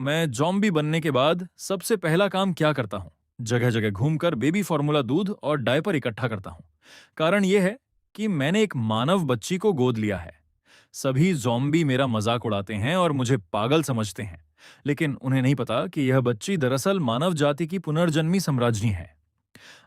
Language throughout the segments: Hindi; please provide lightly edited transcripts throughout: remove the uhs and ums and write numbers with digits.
मैं जॉम्बी बनने के बाद सबसे पहला काम क्या करता हूँ? जगह जगह घूमकर बेबी फार्मूला दूध और डायपर इकट्ठा करता हूँ। कारण यह है कि मैंने एक मानव बच्ची को गोद लिया है। सभी जॉम्बी मेरा मजाक उड़ाते हैं और मुझे पागल समझते हैं, लेकिन उन्हें नहीं पता कि यह बच्ची दरअसल मानव जाति की पुनर्जन्मी सम्राज्ञी है।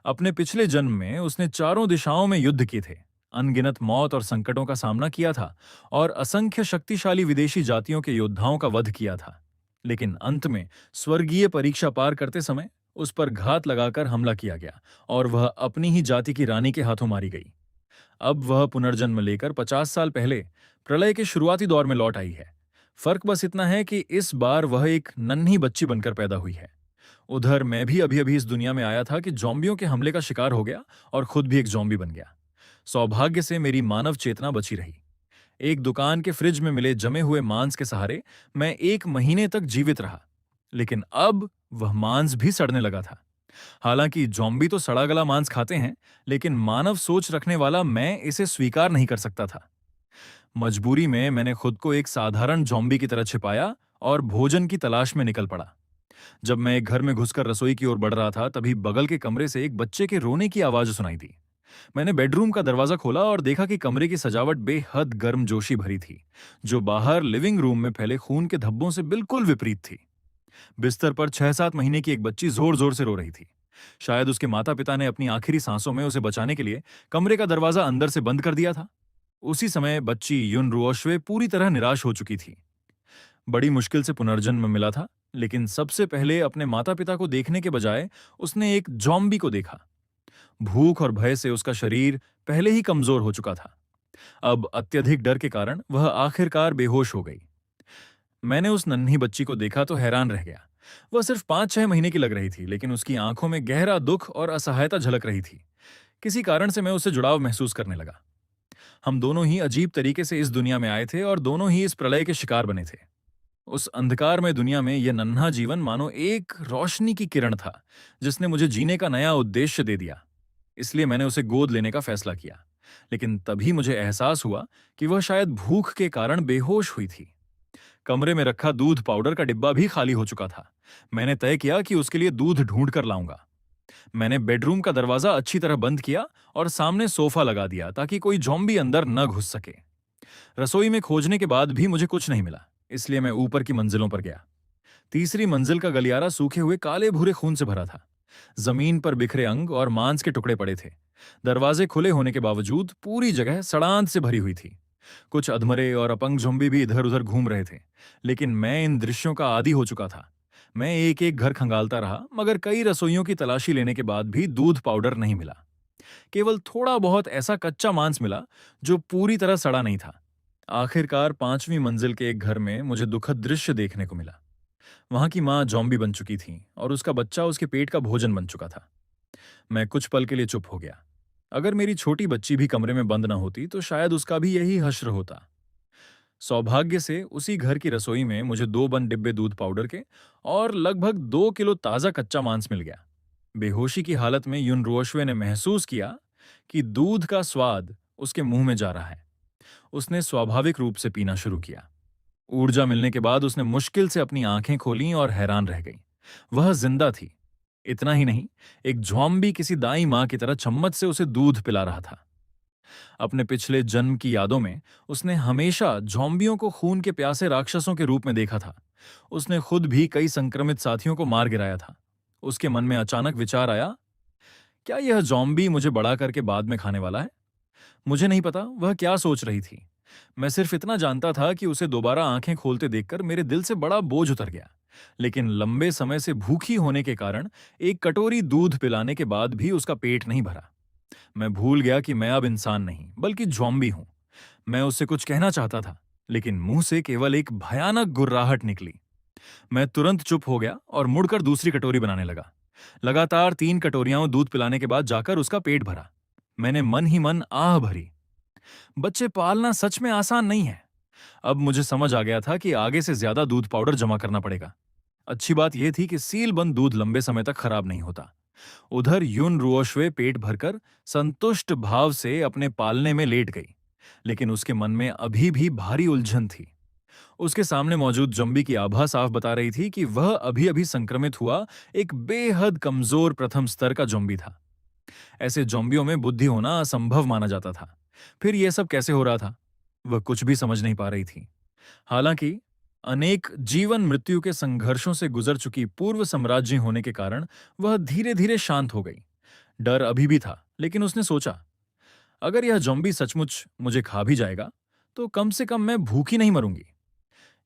अपने पिछले जन्म में उसने चारों दिशाओं में युद्ध किए थे, अनगिनत मौत और संकटों का सामना किया था और असंख्य शक्तिशाली विदेशी जातियों के योद्धाओं का वध किया था। लेकिन अंत में स्वर्गीय परीक्षा पार करते समय उस पर घात लगाकर हमला किया गया और वह अपनी ही जाति की रानी के हाथों मारी गई। अब वह पुनर्जन्म लेकर 50 साल पहले प्रलय के शुरुआती दौर में लौट आई है। फर्क बस इतना है कि इस बार वह एक नन्ही बच्ची बनकर पैदा हुई है। उधर मैं भी अभी अभी इस दुनिया में आया था कि जॉम्बियों के हमले का शिकार हो गया और खुद भी एक जॉम्बी बन गया। सौभाग्य से मेरी मानव चेतना बची रही। एक दुकान के फ्रिज में मिले जमे हुए मांस के सहारे मैं 1 महीने तक जीवित रहा। लेकिन अब वह मांस भी सड़ने लगा था। हालांकि जॉम्बी तो सड़ा गला मांस खाते हैं, लेकिन मानव सोच रखने वाला मैं इसे स्वीकार नहीं कर सकता था। मजबूरी में मैंने खुद को एक साधारण जॉम्बी की तरह छिपाया और भोजन की तलाश में निकल पड़ा। जब मैं एक घर में घुसकर रसोई की ओर बढ़ रहा था, तभी बगल के कमरे से एक बच्चे के रोने की आवाज सुनाई दी। मैंने बेडरूम का दरवाजा खोला और देखा कि कमरे की सजावट बेहद गर्मजोशी भरी थी, जो बाहर लिविंग रूम में फैले खून के धब्बों से बिल्कुल विपरीत थी। बिस्तर पर 6-7 महीने की एक बच्ची जोर जोर से रो रही थी। शायद उसके माता पिता ने अपनी आखिरी सांसों में उसे बचाने के लिए कमरे का दरवाजा अंदर से बंद कर दिया था। उसी समय बच्ची युन रुओशवे पूरी तरह निराश हो चुकी थी। बड़ी मुश्किल से पुनर्जन्म मिला था, लेकिन सबसे पहले अपने माता पिता को देखने के बजाय उसने एक जॉम्बी को देखा। भूख और भय से उसका शरीर पहले ही कमजोर हो चुका था। अब अत्यधिक डर के कारण वह आखिरकार बेहोश हो गई। मैंने उस नन्ही बच्ची को देखा तो हैरान रह गया। वह सिर्फ 5-6 महीने की लग रही थी, लेकिन उसकी आंखों में गहरा दुख और असहायता झलक रही थी। किसी कारण से मैं उससे जुड़ाव महसूस करने लगा। हम दोनों ही अजीब तरीके से इस दुनिया में आए थे और दोनों ही इस प्रलय के शिकार बने थे। उस अंधकारमय दुनिया में यह नन्हा जीवन मानो एक रोशनी की किरण था, जिसने मुझे जीने का नया उद्देश्य दे दिया। इसलिए मैंने उसे गोद लेने का फैसला किया। लेकिन तभी मुझे एहसास हुआ कि वह शायद भूख के कारण बेहोश हुई थी। कमरे में रखा दूध पाउडर का डिब्बा भी खाली हो चुका था। मैंने तय किया कि उसके लिए दूध ढूंढ कर लाऊंगा। मैंने बेडरूम का दरवाजा अच्छी तरह बंद किया और सामने सोफा लगा दिया ताकि कोई जॉम्बी अंदर न घुस सके। रसोई में खोजने के बाद भी मुझे कुछ नहीं मिला, इसलिए मैं ऊपर की मंजिलों पर गया। तीसरी मंजिल का गलियारा सूखे हुए काले भूरे खून से भरा था। जमीन पर बिखरे अंग और मांस के टुकड़े पड़े थे। दरवाजे खुले होने के बावजूद पूरी जगह सड़ांत से भरी हुई थी। कुछ अधमरे और अपंग ज़ॉम्बी भी इधर उधर घूम रहे थे, लेकिन मैं इन दृश्यों का आदी हो चुका था। मैं एक एक घर खंगालता रहा, मगर कई रसोइयों की तलाशी लेने के बाद भी दूध पाउडर नहीं मिला। केवल थोड़ा बहुत ऐसा कच्चा मांस मिला जो पूरी तरह सड़ा नहीं था। आखिरकार 5वीं मंजिल के एक घर में मुझे दुखद दृश्य देखने को मिला। वहां की मां जॉम्बी बन चुकी थी और उसका बच्चा उसके पेट का भोजन बन चुका था। मैं कुछ पल के लिए चुप हो गया। अगर मेरी छोटी बच्ची भी कमरे में बंद न होती तो शायद उसका भी यही हश्र होता। सौभाग्य से उसी घर की रसोई में मुझे 2 बंद डिब्बे दूध पाउडर के और लगभग 2 किलो ताजा कच्चा मांस मिल गया। बेहोशी की हालत में युन रोशवे ने महसूस किया कि दूध का स्वाद उसके मुंह में जा रहा है। उसने स्वाभाविक रूप से पीना शुरू किया। ऊर्जा मिलने के बाद उसने मुश्किल से अपनी आंखें खोलीं और हैरान रह गई। वह जिंदा थी। इतना ही नहीं, एक ज़ॉम्बी किसी दाई मां की तरह चम्मच से उसे दूध पिला रहा था। अपने पिछले जन्म की यादों में उसने हमेशा ज़ॉम्बियों को खून के प्यासे राक्षसों के रूप में देखा था। उसने खुद भी कई संक्रमित साथियों को मार गिराया था। उसके मन में अचानक विचार आया, क्या यह ज़ॉम्बी मुझे बड़ा करके बाद में खाने वाला है? मुझे नहीं पता वह क्या सोच रही थी। मैं सिर्फ इतना जानता था कि उसे दोबारा आंखें खोलते देखकर मेरे दिल से बड़ा बोझ उतर गया। लेकिन लंबे समय से भूखी होने के कारण एक कटोरी दूध पिलाने के बाद भी उसका पेट नहीं भरा। मैं भूल गया कि मैं अब इंसान नहीं बल्कि ज़ॉम्बी हूं। मैं उससे कुछ कहना चाहता था, लेकिन मुंह से केवल एक भयानक गुर्राहट निकली। मैं तुरंत चुप हो गया और मुड़कर दूसरी कटोरी बनाने लगा। लगातार 3 कटोरियां दूध पिलाने के बाद जाकर उसका पेट भरा। मैंने मन ही मन आह भरी। बच्चे पालना सच में आसान नहीं है। अब मुझे समझ आ गया था कि आगे से ज्यादा दूध पाउडर जमा करना पड़ेगा। अच्छी बात यह थी कि सील बंद दूध लंबे समय तक खराब नहीं होता। उधर युन रुओशवे पेट भरकर संतुष्ट भाव से अपने पालने में लेट गई, लेकिन उसके मन में अभी भी भारी उलझन थी। उसके सामने मौजूद ज़ॉम्बी की आभा साफ बता रही थी कि वह अभी-अभी संक्रमित हुआ एक बेहद कमज़ोर प्रथम स्तर का ज़ॉम्बी था। ऐसे ज़ॉम्बियों में बुद्धि होना असंभव माना जाता था। फिर यह सब कैसे हो रहा था? वह कुछ भी समझ नहीं पा रही थी। हालांकि अनेक जीवन मृत्यु के संघर्षों से गुजर चुकी पूर्व सम्राज्ञी होने के कारण वह धीरे-धीरे शांत हो गई। डर अभी भी था, लेकिन उसने सोचा, अगर यह ज़ॉम्बी सचमुच मुझे खा भी जाएगा, तो कम से कम मैं भूखी नहीं मरूंगी।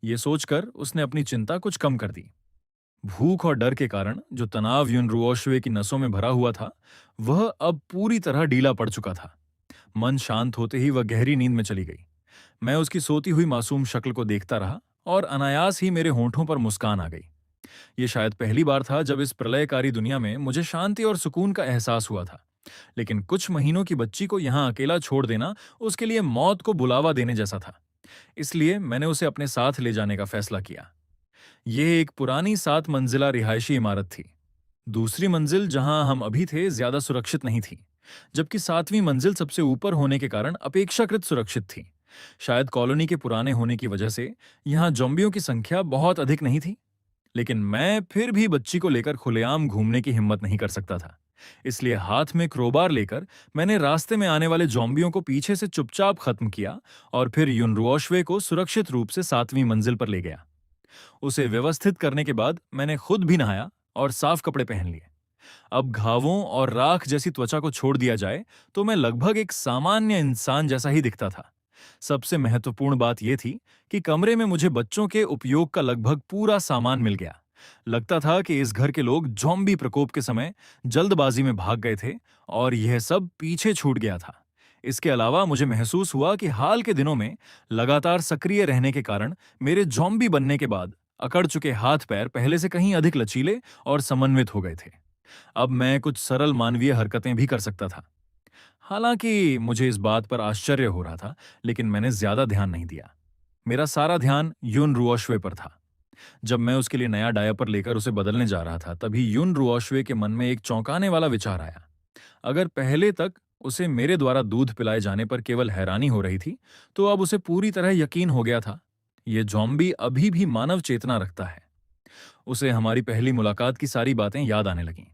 ये सोचकर उसने अपनी चिंता कुछ कम कर दी। भूख और डर के कारण जो तनाव युनरुओशवे की नसों में भरा हुआ था, वह अब पूरी तरह ढीला पड़ चुका था। मन शांत होते ही वह गहरी नींद में चली गई। मैं उसकी सोती हुई मासूम शक्ल को देखता रहा और अनायास ही मेरे होंठों पर मुस्कान आ गई। ये शायद पहली बार था जब इस प्रलयकारी दुनिया में मुझे शांति और सुकून का एहसास हुआ था। लेकिन कुछ महीनों की बच्ची को यहाँ अकेला छोड़ देना उसके लिए मौत को बुलावा देने जैसा था। इसलिए मैंने उसे अपने साथ ले जाने का फैसला किया। यह एक पुरानी 7 मंजिला रिहायशी इमारत थी। दूसरी मंजिल जहां हम अभी थे ज्यादा सुरक्षित नहीं थी, जबकि 7वीं मंजिल सबसे ऊपर होने के कारण अपेक्षाकृत सुरक्षित थी। शायद कॉलोनी के पुराने होने की वजह से यहाँ ज़ॉम्बियों की संख्या बहुत अधिक नहीं थी। लेकिन मैं फिर भी बच्ची को लेकर खुलेआम घूमने की हिम्मत नहीं कर सकता था। इसलिए हाथ में क्रोबार लेकर मैंने रास्ते में आने वाले ज़ॉम्बियों को पीछे से चुपचाप खत्म किया और फिर युनरुओशवे को सुरक्षित रूप से 7वीं मंजिल पर ले गया। उसे व्यवस्थित करने के बाद मैंने खुद भी नहाया और साफ कपड़े पहन लिए। अब घावों और राख जैसी त्वचा को छोड़ दिया जाए तो मैं लगभग एक सामान्य इंसान जैसा ही दिखता था। सबसे महत्वपूर्ण बात यह थी कि कमरे में मुझे बच्चों के उपयोग का लगभग पूरा सामान मिल गया। लगता था कि इस घर के लोग ज़ॉम्बी प्रकोप के समय जल्दबाजी में भाग गए थे और यह सब पीछे छूट गया था। इसके अलावा मुझे महसूस हुआ कि हाल के दिनों में लगातार सक्रिय रहने के कारण मेरे ज़ॉम्बी बनने के बाद अकड़ चुके हाथ पैर पहले से कहीं अधिक लचीले और समन्वित हो गए थे। अब मैं कुछ सरल मानवीय हरकतें भी कर सकता था। हालांकि मुझे इस बात पर आश्चर्य हो रहा था, लेकिन मैंने ज्यादा ध्यान नहीं दिया। मेरा सारा ध्यान युन रुओशवे पर था। जब मैं उसके लिए नया डायपर लेकर उसे बदलने जा रहा था, तभी युन रुओशवे के मन में एक चौंकाने वाला विचार आया। अगर पहले तक उसे मेरे द्वारा दूध पिलाए जाने पर केवल हैरानी हो रही थी, तो अब उसे पूरी तरह यकीन हो गया था। ये ज़ॉम्बी अभी भी मानव चेतना रखता है। उसे हमारी पहली मुलाकात की सारी बातें याद आने लगीं।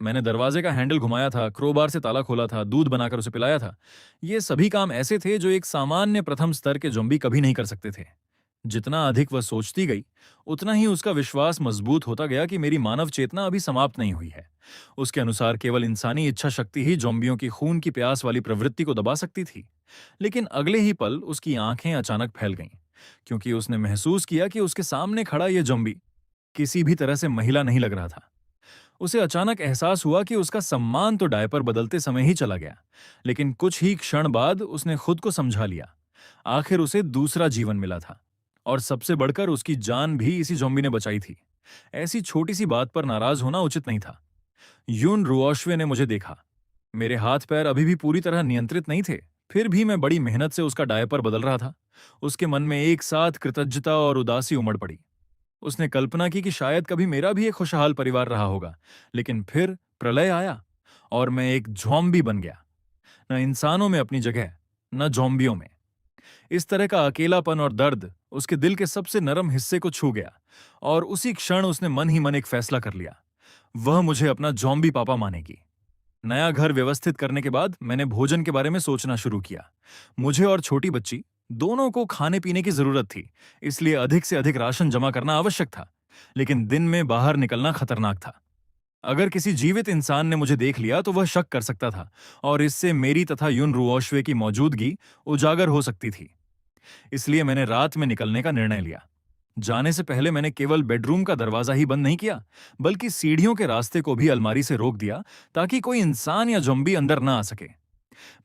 मैंने दरवाजे का हैंडल घुमाया था, क्रोबार से ताला खोला था, दूध बनाकर उसे पिलाया था। ये सभी काम ऐसे थे जो एक सामान्य प्रथम स्तर के ज़ॉम्बी कभी नहीं कर सकते थे। जितना अधिक वह सोचती गई, उतना ही उसका विश्वास मजबूत होता गया कि मेरी मानव चेतना अभी समाप्त नहीं हुई है। उसके अनुसार केवल इंसानी इच्छा शक्ति ही ज़ॉम्बियों की खून की प्यास वाली प्रवृत्ति को दबा सकती थी। लेकिन अगले ही पल उसकी आंखें अचानक फैल गईं, क्योंकि उसने महसूस किया कि उसके सामने खड़ा यह ज़ॉम्बी किसी भी तरह से महिला नहीं लग रहा था। उसे अचानक एहसास हुआ कि उसका सम्मान तो डायपर बदलते समय ही चला गया, लेकिन कुछ ही क्षण बाद उसने खुद को समझा लिया। आखिर उसे दूसरा जीवन मिला था और सबसे बढ़कर उसकी जान भी इसी ज़ॉम्बी ने बचाई थी। ऐसी छोटी सी बात पर नाराज होना उचित नहीं था। यून रुओशवे ने मुझे देखा। मेरे हाथ पैर अभी भी पूरी तरह नियंत्रित नहीं थे, फिर भी मैं बड़ी मेहनत से उसका डायपर बदल रहा था। उसके मन में एक साथ कृतज्ञता और उदासी उमड़ पड़ी। उसने कल्पना की कि शायद कभी मेरा भी एक खुशहाल परिवार रहा होगा, लेकिन फिर प्रलय आया और मैं एक ज़ॉम्बी बन गया। न इंसानों में अपनी जगह, न ज़ॉम्बियों में। इस तरह का अकेलापन और दर्द उसके दिल के सबसे नरम हिस्से को छू गया और उसी क्षण उसने मन ही मन एक फैसला कर लिया। वह मुझे अपना ज़ॉम्बी पापा मानेगी। नया घर व्यवस्थित करने के बाद मैंने भोजन के बारे में सोचना शुरू किया। मुझे और छोटी बच्ची दोनों को खाने पीने की जरूरत थी, इसलिए अधिक से अधिक राशन जमा करना आवश्यक था। लेकिन दिन में बाहर निकलना खतरनाक था। अगर किसी जीवित इंसान ने मुझे देख लिया तो वह शक कर सकता था और इससे मेरी तथा युन रुओशवे की मौजूदगी उजागर हो सकती थी। इसलिए मैंने रात में निकलने का निर्णय लिया। जाने से पहले मैंने केवल बेडरूम का दरवाजा ही बंद नहीं किया, बल्कि सीढ़ियों के रास्ते को भी अलमारी से रोक दिया, ताकि कोई इंसान या ज़ॉम्बी अंदर ना आ सके।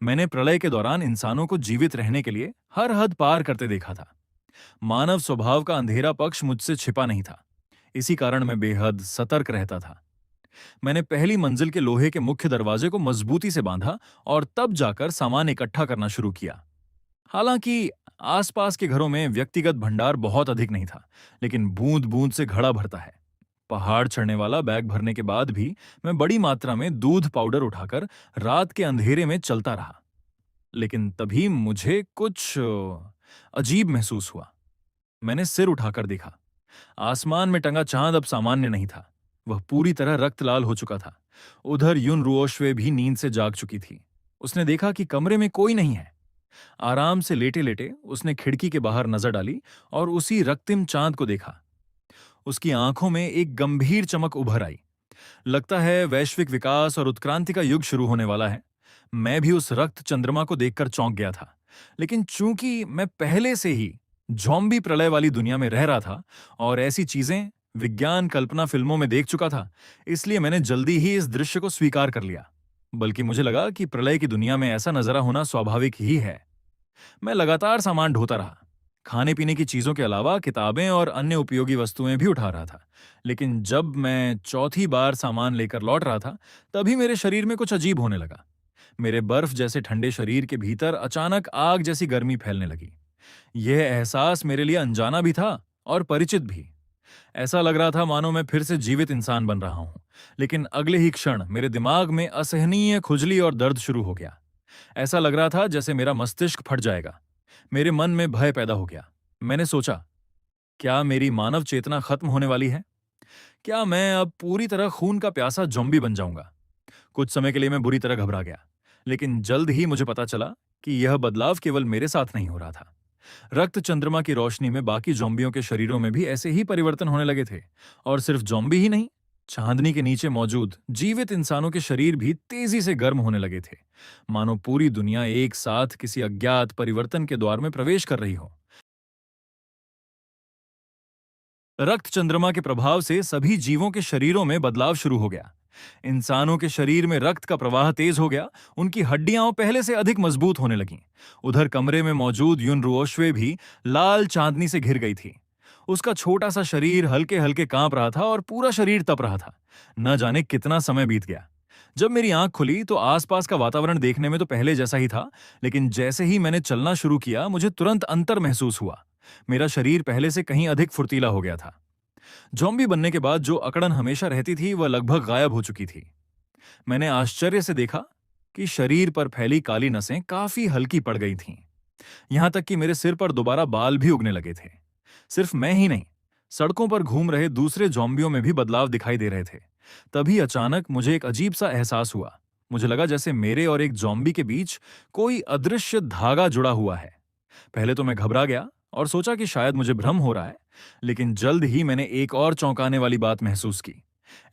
मैंने प्रलय के दौरान इंसानों को जीवित रहने के लिए हर हद पार करते देखा था। मानव स्वभाव का अंधेरा पक्ष मुझसे छिपा नहीं था। इसी कारण मैं बेहद सतर्क रहता था। मैंने पहली मंजिल के लोहे के मुख्य दरवाजे को मजबूती से बांधा और तब जाकर सामान इकट्ठा करना शुरू किया। हालांकि आसपास के घरों में व्यक्तिगत भंडार बहुत अधिक नहीं था, लेकिन बूंद बूंद से घड़ा भरता है। पहाड़ चढ़ने वाला बैग भरने के बाद भी मैं बड़ी मात्रा में दूध पाउडर उठाकर रात के अंधेरे में चलता रहा। लेकिन तभी मुझे कुछ अजीब महसूस हुआ। मैंने सिर उठाकर देखा। आसमान में टंगा चांद अब सामान्य नहीं था। वह पूरी तरह रक्त लाल हो चुका था। उधर युन रुओश्वे भी नींद से जाग चुकी थी। उसने देखा कि कमरे में कोई नहीं है। आराम से लेटे लेटे उसने खिड़की के बाहर नजर डाली और उसी रक्तिम चांद को देखा। उसकी आंखों में एक गंभीर चमक उभर आई। लगता है वैश्विक विकास और उत्क्रांति का युग शुरू होने वाला है। मैं भी उस रक्त चंद्रमा को देखकर चौंक गया था। लेकिन चूंकि मैं पहले से ही ज़ॉम्बी प्रलय वाली दुनिया में रह रहा था और ऐसी चीजें विज्ञान कल्पना फिल्मों में देख चुका था, इसलिए मैंने जल्दी ही इस दृश्य को स्वीकार कर लिया। बल्कि मुझे लगा कि प्रलय की दुनिया में ऐसा नजारा होना स्वाभाविक ही है। मैं लगातार सामान ढोता रहा। खाने पीने की चीजों के अलावा किताबें और अन्य उपयोगी वस्तुएं भी उठा रहा था। लेकिन जब मैं चौथी बार सामान लेकर लौट रहा था, तभी मेरे शरीर में कुछ अजीब होने लगा। मेरे बर्फ जैसे ठंडे शरीर के भीतर अचानक आग जैसी गर्मी फैलने लगी। यह एहसास मेरे लिए अनजाना भी था और परिचित भी। ऐसा लग रहा था मानो मैं फिर से जीवित इंसान बन रहा हूं। लेकिन अगले ही क्षण मेरे दिमाग में असहनीय खुजली और दर्द शुरू हो गया। ऐसा लग रहा था जैसे मेरा मस्तिष्क फट जाएगा। मेरे मन में भय पैदा हो गया। मैंने सोचा, क्या मेरी मानव चेतना खत्म होने वाली है? क्या मैं अब पूरी तरह खून का प्यासा ज़ॉम्बी बन जाऊंगा? कुछ समय के लिए मैं बुरी तरह घबरा गया। लेकिन जल्द ही मुझे पता चला कि यह बदलाव केवल मेरे साथ नहीं हो रहा था। रक्त चंद्रमा की रोशनी में बाकी ज़ॉम्बियों के शरीरों में भी ऐसे ही परिवर्तन होने लगे थे। और सिर्फ ज़ॉम्बी ही नहीं, चांदनी के नीचे मौजूद जीवित इंसानों के शरीर भी तेजी से गर्म होने लगे थे। मानो पूरी दुनिया एक साथ किसी अज्ञात परिवर्तन के द्वार में प्रवेश कर रही हो। रक्त चंद्रमा के प्रभाव से सभी जीवों के शरीरों में बदलाव शुरू हो गया। इंसानों के शरीर में रक्त का प्रवाह तेज हो गया। उनकी हड्डियां पहले से अधिक मजबूत होने लगीं। उधर कमरे में मौजूद युन रुओश्वे भी लाल चांदनी से घिर गई थी। उसका छोटा सा शरीर हल्के हल्के कांप रहा था और पूरा शरीर तप रहा था। न जाने कितना समय बीत गया। जब मेरी आंख खुली तो आसपास का वातावरण देखने में तो पहले जैसा ही था, लेकिन जैसे ही मैंने चलना शुरू किया मुझे तुरंत अंतर महसूस हुआ। मेरा शरीर पहले से कहीं अधिक फुर्तीला हो गया था। ज़ॉम्बी बनने के बाद जो अकड़न हमेशा रहती थी वह लगभग गायब हो चुकी थी। मैंने आश्चर्य से देखा कि शरीर पर फैली काली नसें काफी हल्की पड़ गई थीं। यहां तक कि मेरे सिर पर दोबारा बाल भी उगने लगे थे। सिर्फ मैं ही नहीं, सड़कों पर घूम रहे दूसरे ज़ॉम्बियों में भी बदलाव दिखाई दे रहे थे। तभी अचानक मुझे एक अजीब सा एहसास हुआ। मुझे लगा जैसे मेरे और एक ज़ॉम्बी के बीच कोई अदृश्य धागा जुड़ा हुआ है। पहले तो मैं घबरा गया और सोचा कि शायद मुझे भ्रम हो रहा है। लेकिन जल्द ही मैंने एक और चौंकाने वाली बात महसूस की।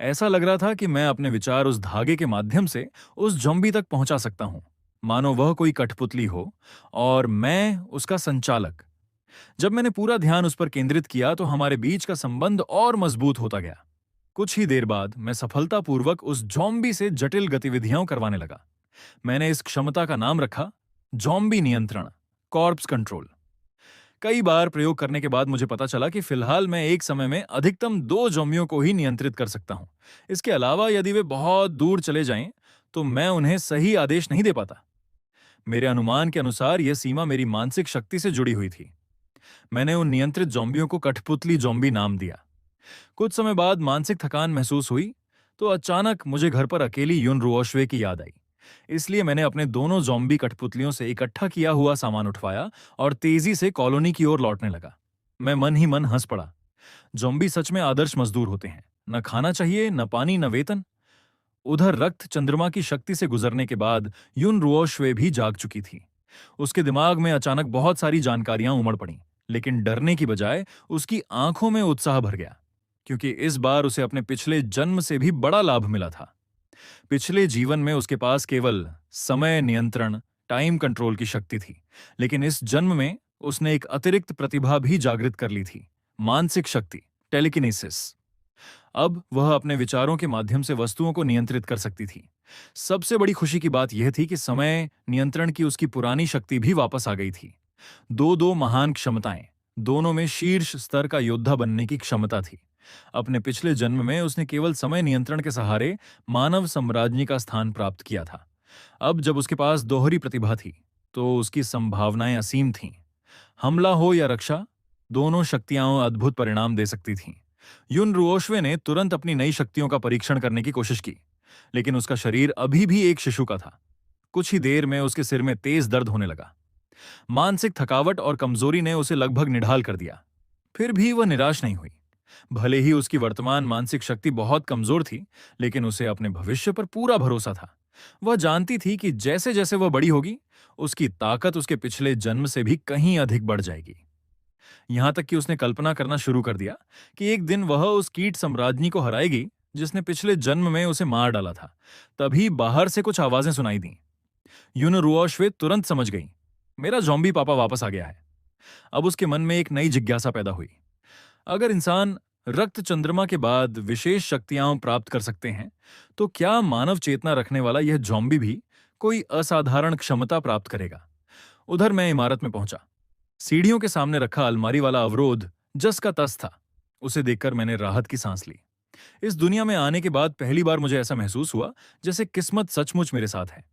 ऐसा लग रहा था कि मैं अपने विचार उस धागे के माध्यम से उस ज़ॉम्बी तक पहुंचा सकता हूं, मानो वह कोई कठपुतली हो और मैं उसका संचालक। जब मैंने पूरा ध्यान उस पर केंद्रित किया तो हमारे बीच का संबंध और मजबूत होता गया। कुछ ही देर बाद मैं सफलतापूर्वक उस ज़ॉम्बी से जटिल गतिविधियां करवाने लगा। मैंने इस क्षमता का नाम रखा ज़ॉम्बी नियंत्रण, कॉर्प्स कंट्रोल। कई बार प्रयोग करने के बाद मुझे पता चला कि फिलहाल मैं एक समय में अधिकतम 2 ज़ॉम्बियों को ही नियंत्रित कर सकता हूं। इसके अलावा यदि वे बहुत दूर चले जाएं, तो मैं उन्हें सही आदेश नहीं दे पाता। मेरे अनुमान के अनुसार यह सीमा मेरी मानसिक शक्ति से जुड़ी हुई थी। मैंने उन नियंत्रित ज़ॉम्बियों को कठपुतली ज़ॉम्बी नाम दिया। कुछ समय बाद मानसिक थकान महसूस हुई, तो अचानक मुझे घर पर अकेली युन रुओश्वे की याद आई। इसलिए मैंने अपने दोनों ज़ॉम्बी कठपुतलियों से इकट्ठा किया हुआ सामान उठवाया और तेजी से कॉलोनी की ओर लौटने लगा। मैं मन ही मन हंस पड़ा। ज़ॉम्बी सच में आदर्श मजदूर होते हैं। न खाना चाहिए, न पानी, न वेतन। उधर रक्त चंद्रमा की शक्ति से गुजरने के बाद युन रुओश्वे भी जाग चुकी थी। उसके दिमाग में अचानक बहुत सारी जानकारियां उमड़ पड़ीं, लेकिन डरने की बजाय उसकी आंखों में उत्साह भर गया, क्योंकि इस बार उसे अपने पिछले जन्म से भी बड़ा लाभ मिला था। पिछले जीवन में उसके पास केवल समय नियंत्रण, टाइम कंट्रोल की शक्ति थी, लेकिन इस जन्म में उसने एक अतिरिक्त प्रतिभा भी जागृत कर ली थी, मानसिक शक्ति, टेलीकिनेसिस। अब वह अपने विचारों के माध्यम से वस्तुओं को नियंत्रित कर सकती थी। सबसे बड़ी खुशी की बात यह थी कि समय नियंत्रण की उसकी पुरानी शक्ति भी वापस आ गई थी। दो दो महान क्षमताएं, दोनों में शीर्ष स्तर का योद्धा बनने की क्षमता थी। अपने पिछले जन्म में उसने केवल समय नियंत्रण के सहारे मानव साम्राज्य का स्थान प्राप्त किया था। अब जब उसके पास दोहरी प्रतिभा थी, तो उसकी संभावनाएं असीम थीं। हमला हो या रक्षा, दोनों शक्तियां अद्भुत परिणाम दे सकती थीं। युन रुओश्वे ने तुरंत अपनी नई शक्तियों का परीक्षण करने की कोशिश की, लेकिन उसका शरीर अभी भी एक शिशु का था। कुछ ही देर में उसके सिर में तेज दर्द होने लगा। मानसिक थकावट और कमजोरी ने उसे लगभग निढाल कर दिया। फिर भी वह निराश नहीं हुई। भले ही उसकी वर्तमान मानसिक शक्ति बहुत कमजोर थी, लेकिन उसे अपने भविष्य पर पूरा भरोसा था। वह जानती थी कि जैसे जैसे वह बड़ी होगी, उसकी ताकत उसके पिछले जन्म से भी कहीं अधिक बढ़ जाएगी। यहां तक कि उसने कल्पना करना शुरू कर दिया कि एक दिन वह उस कीट सम्राज्ञी को हराएगी जिसने पिछले जन्म में उसे मार डाला था। तभी बाहर से कुछ आवाजें सुनाई दी। यून रुओशवे तुरंत समझ गई, मेरा जॉम्बी पापा वापस आ गया है। अब उसके मन में एक नई जिज्ञासा पैदा हुई। अगर इंसान रक्त चंद्रमा के बाद विशेष शक्तियां प्राप्त कर सकते हैं, तो क्या मानव चेतना रखने वाला यह जॉम्बी भी कोई असाधारण क्षमता प्राप्त करेगा? उधर मैं इमारत में पहुंचा। सीढ़ियों के सामने रखा अलमारी वाला अवरोध जस का तस था। उसे देखकर मैंने राहत की सांस ली। इस दुनिया में आने के बाद पहली बार मुझे ऐसा महसूस हुआ जैसे किस्मत सचमुच मेरे साथ है।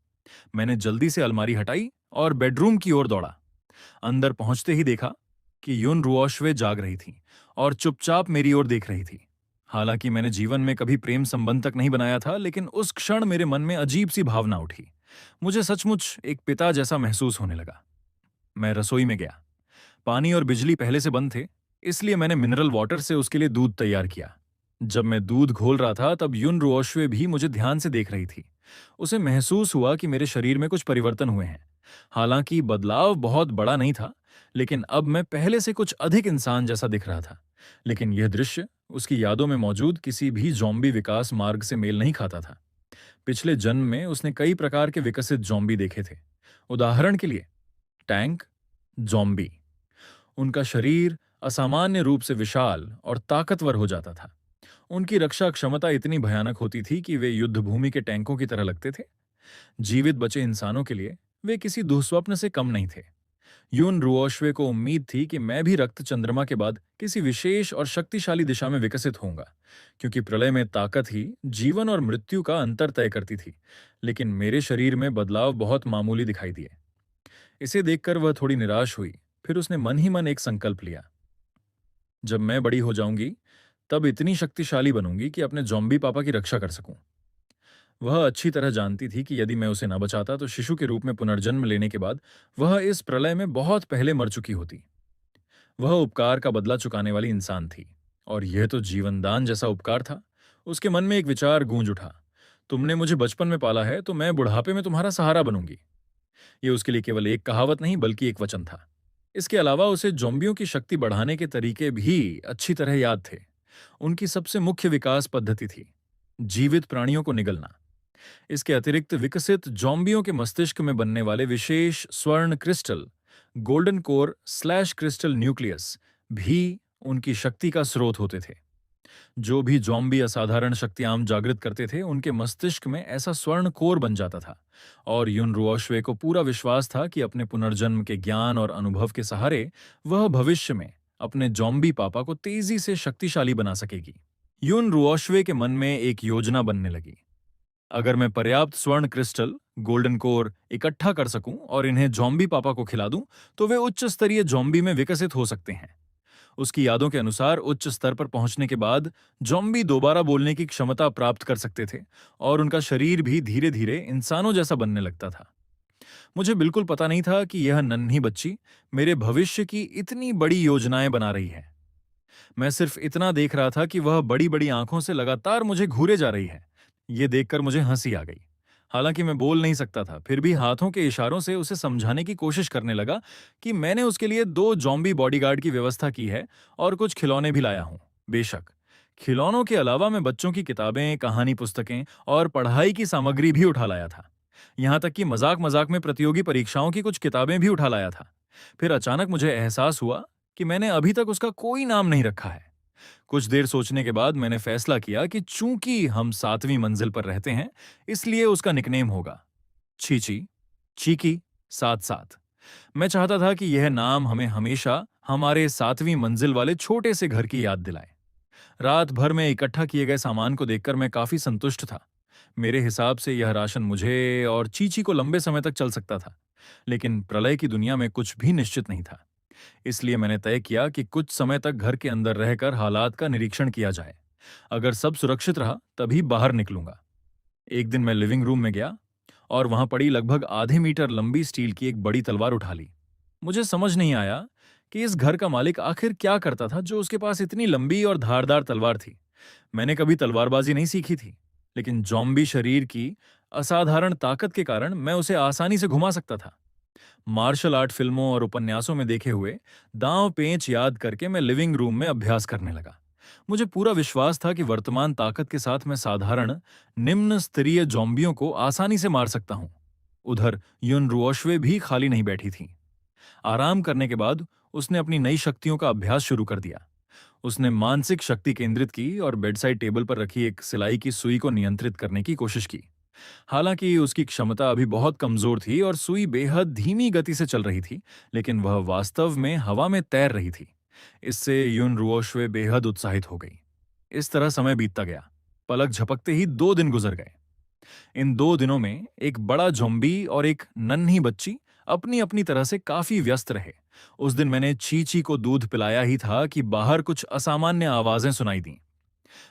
मैंने जल्दी से अलमारी हटाई और बेडरूम की ओर दौड़ा। अंदर पहुंचते ही देखा कि यून रुओशवे जाग रही थी और चुपचाप मेरी ओर देख रही थी। हालांकि मैंने जीवन में कभी प्रेम संबंध तक नहीं बनाया था, लेकिन उस क्षण मेरे मन में अजीब सी भावना उठी। मुझे सचमुच एक पिता जैसा महसूस होने लगा। मैं रसोई में गया। पानी और बिजली पहले से बंद थे, इसलिए मैंने मिनरल वाटर से उसके लिए दूध तैयार किया। जब मैं दूध घोल रहा था, तब यून रुओशवे भी मुझे ध्यान से देख रही थी। उसे महसूस हुआ कि मेरे शरीर में कुछ परिवर्तन हुए हैं। हालांकि बदलाव बहुत बड़ा नहीं था, लेकिन अब मैं पहले से कुछ अधिक इंसान जैसा दिख रहा था। लेकिन यह दृश्य उसकी यादों में मौजूद किसी भी जॉम्बी विकास मार्ग से मेल नहीं खाता था। पिछले जन्म में उसने कई प्रकार के विकसित जॉम्बी देखे थे। उदाहरण के लिए टैंक जॉम्बी। उनका शरीर असामान्य रूप से विशाल और ताकतवर हो जाता था। उनकी रक्षा क्षमता इतनी भयानक होती थी कि वे युद्ध भूमि के टैंकों की तरह लगते थे। जीवित बचे इंसानों के लिए वे किसी दुःस्वप्न से कम नहीं थे। यून रुओशवे को उम्मीद थी कि मैं भी रक्त चंद्रमा के बाद किसी विशेष और शक्तिशाली दिशा में विकसित होऊंगा, क्योंकि प्रलय में ताकत ही जीवन और मृत्यु का अंतर तय करती थी। लेकिन मेरे शरीर में बदलाव बहुत मामूली दिखाई दिए। इसे देखकर वह थोड़ी निराश हुई। फिर उसने मन ही मन एक संकल्प लिया, जब मैं बड़ी हो जाऊंगी तब इतनी शक्तिशाली बनूंगी कि अपने जॉम्बी पापा की रक्षा कर सकूं। वह अच्छी तरह जानती थी कि यदि मैं उसे न बचाता तो शिशु के रूप में पुनर्जन्म लेने के बाद वह इस प्रलय में बहुत पहले मर चुकी होती। वह उपकार का बदला चुकाने वाली इंसान थी, और यह तो जीवनदान जैसा उपकार था। उसके मन में एक विचार गूंज उठा, तुमने मुझे बचपन में पाला है, तो मैं बुढ़ापे में तुम्हारा सहारा बनूंगी। ये उसके लिए केवल एक कहावत नहीं, बल्कि एक वचन था। इसके अलावा उसे जोम्बियों की शक्ति बढ़ाने के तरीके भी अच्छी तरह याद थे। उनकी सबसे मुख्य विकास पद्धति थी जीवित प्राणियों को निगलना। इसके अतिरिक्त विकसित जोम्बियों के मस्तिष्क में बनने वाले विशेष स्वर्ण crystal, golden core slash crystal nucleus भी उनकी शक्ति का स्रोत होते थे। जो भी जोम्बी असाधारण शक्तियां जागृत करते थे, उनके मस्तिष्क में ऐसा स्वर्ण कोर बन जाता था। और युन रुओशवे को पूरा विश्वास था कि अपने पुनर्जन्म के ज्ञान और अनुभव के सहारे वह भविष्य में अपने जोम्बी पापा को तेजी से शक्तिशाली बना सकेगी। युन रुओशवे के मन में एक योजना बनने लगी। अगर मैं पर्याप्त स्वर्ण क्रिस्टल गोल्डन कोर इकट्ठा कर सकूं और इन्हें जोम्बी पापा को खिला दूं, तो वे उच्च स्तरीय जोम्बी में विकसित हो सकते हैं। उसकी यादों के अनुसार उच्च स्तर पर पहुंचने के बाद जोम्बी दोबारा बोलने की क्षमता प्राप्त कर सकते थे, और उनका शरीर भी धीरे धीरे इंसानों जैसा बनने लगता था। मुझे बिल्कुल पता नहीं था कि यह नन्ही बच्ची मेरे भविष्य की इतनी बड़ी योजनाएं बना रही है। मैं सिर्फ इतना देख रहा था कि वह बड़ी बड़ी आंखों से लगातार मुझे घूरे जा रही है। ये देखकर मुझे हंसी आ गई। हालांकि मैं बोल नहीं सकता था, फिर भी हाथों के इशारों से उसे समझाने की कोशिश करने लगा कि मैंने उसके लिए 2 जॉम्बी बॉडीगार्ड की व्यवस्था की है और कुछ खिलौने भी लाया हूं। बेशक, खिलौनों के अलावा मैं बच्चों की किताबें, कहानी पुस्तकें और पढ़ाई की सामग्री भी उठा लाया था। यहां तक कि मजाक मजाक में प्रतियोगी परीक्षाओं की कुछ किताबें भी उठा लाया था। फिर अचानक मुझे एहसास हुआ कि मैंने अभी तक उसका कोई नाम नहीं रखा है। कुछ देर सोचने के बाद मैंने फैसला किया कि चूंकि हम 7वीं मंजिल पर रहते हैं, इसलिए उसका निकनेम होगा चीची, चीकी, 7-7। मैं चाहता था कि यह नाम हमें हमेशा हमारे 7वीं मंजिल वाले छोटे से घर की याद दिलाए। रात भर में इकट्ठा किए गए सामान को देखकर मैं काफी संतुष्ट था। मेरे हिसाब से यह राशन मुझे और चीची को लंबे समय तक चल सकता था। लेकिन प्रलय की दुनिया में कुछ भी निश्चित नहीं था। इसलिए मैंने तय किया कि कुछ समय तक घर के अंदर रहकर हालात का निरीक्षण किया जाए। अगर सब सुरक्षित रहा तभी बाहर निकलूंगा। एक दिन मैं लिविंग रूम में गया और वहां पड़ी लगभग आधे मीटर लंबी स्टील की एक बड़ी तलवार उठा ली। मुझे समझ नहीं आया कि इस घर का मालिक आखिर क्या करता था जो उसके पास इतनी लंबी और धारदार तलवार थी। मैंने कभी तलवारबाजी नहीं सीखी थी, लेकिन जॉम्बी शरीर की असाधारण ताकत के कारण मैं उसे आसानी से घुमा सकता था। मार्शल आर्ट फिल्मों और उपन्यासों में देखे हुए दांव पेंच याद करके मैं लिविंग रूम में अभ्यास करने लगा। मुझे पूरा विश्वास था कि वर्तमान ताकत के साथ मैं साधारण निम्न स्तरीय जॉम्बियों को आसानी से मार सकता हूं। उधर युन रुओशवे भी खाली नहीं बैठी थी। आराम करने के बाद उसने अपनी नई शक्तियों का अभ्यास शुरू कर दिया। उसने मानसिक शक्ति केंद्रित की और बेडसाइड टेबल पर रखी एक सिलाई की सुई को नियंत्रित करने की कोशिश की। हालांकि उसकी क्षमता अभी बहुत कमजोर थी और सुई बेहद धीमी गति से चल रही थी, लेकिन वह वास्तव में हवा में तैर रही थी। इससे युन रुओशवे बेहद उत्साहित हो गई। इस तरह समय बीतता गया। पलक झपकते ही 2 दिन गुजर गए। इन 2 दिनों में एक बड़ा ज़ॉम्बी और एक नन्ही बच्ची अपनी अपनी तरह से काफी व्यस्त रहे। उस दिन मैंने चीची को दूध पिलाया ही था कि बाहर कुछ असामान्य आवाजें सुनाई दी।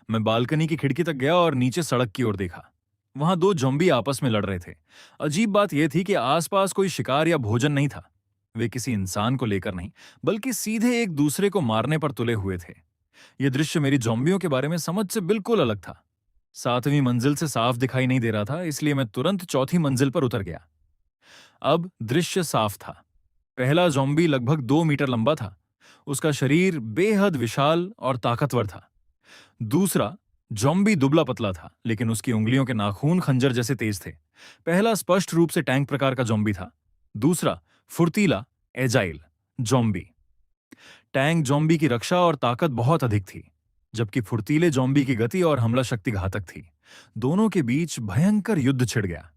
मैं बालकनी की खिड़की तक गया और नीचे सड़क की ओर देखा। वहां 2 ज़ॉम्बी आपस में लड़ रहे थे। अजीब बात यह थी कि आसपास कोई शिकार या भोजन नहीं था। वे किसी इंसान को लेकर नहीं, बल्कि सीधे एक दूसरे को मारने पर तुले हुए थे। यह दृश्य मेरी ज़ॉम्बियों के बारे में समझ से बिल्कुल अलग था। 7वीं मंजिल से साफ दिखाई नहीं दे रहा था, इसलिए मैं तुरंत चौथी मंजिल पर उतर गया। अब दृश्य साफ था। पहला ज़ॉम्बी लगभग 2 मीटर लंबा था। उसका शरीर बेहद विशाल और ताकतवर था। दूसरा ज़ॉम्बी दुबला पतला था, लेकिन उसकी उंगलियों के नाखून खंजर जैसे तेज थे। पहला स्पष्ट रूप से टैंक प्रकार का ज़ॉम्बी था। दूसरा फुर्तीला, एजाइल ज़ॉम्बी। टैंक ज़ॉम्बी की रक्षा और ताकत बहुत अधिक थी, जबकि फुर्तीले ज़ॉम्बी की गति और हमला शक्ति घातक थी। दोनों के बीच भयंकर युद्ध छिड़ गया।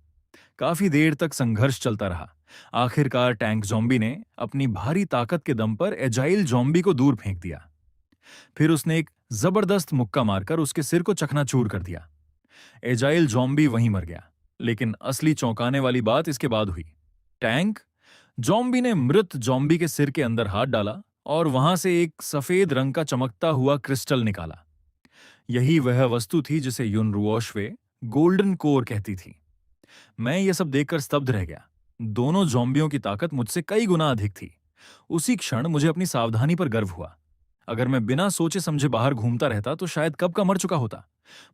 काफी देर तक संघर्ष चलता रहा। आखिरकार टैंक ज़ॉम्बी ने अपनी भारी ताकत के दम पर एजाइल ज़ॉम्बी को दूर फेंक दिया। फिर उसने एक जबरदस्त मुक्का मारकर उसके सिर को चकनाचूर कर दिया। एजाइल ज़ॉम्बी वहीं मर गया। लेकिन असली चौंकाने वाली बात इसके बाद हुई। टैंक ज़ॉम्बी ने मृत ज़ॉम्बी के सिर के अंदर हाथ डाला और वहां से एक सफेद रंग का चमकता हुआ क्रिस्टल निकाला। यही वह वस्तु थी जिसे युन रुओशवे गोल्डन कोर कहती थी। मैं यह सब देखकर स्तब्ध रह गया। दोनों ज़ॉम्बियों की ताकत मुझसे कई गुना अधिक थी। उसी क्षण मुझे अपनी सावधानी पर गर्व हुआ। अगर मैं बिना सोचे समझे बाहर घूमता रहता तो शायद कब का मर चुका होता।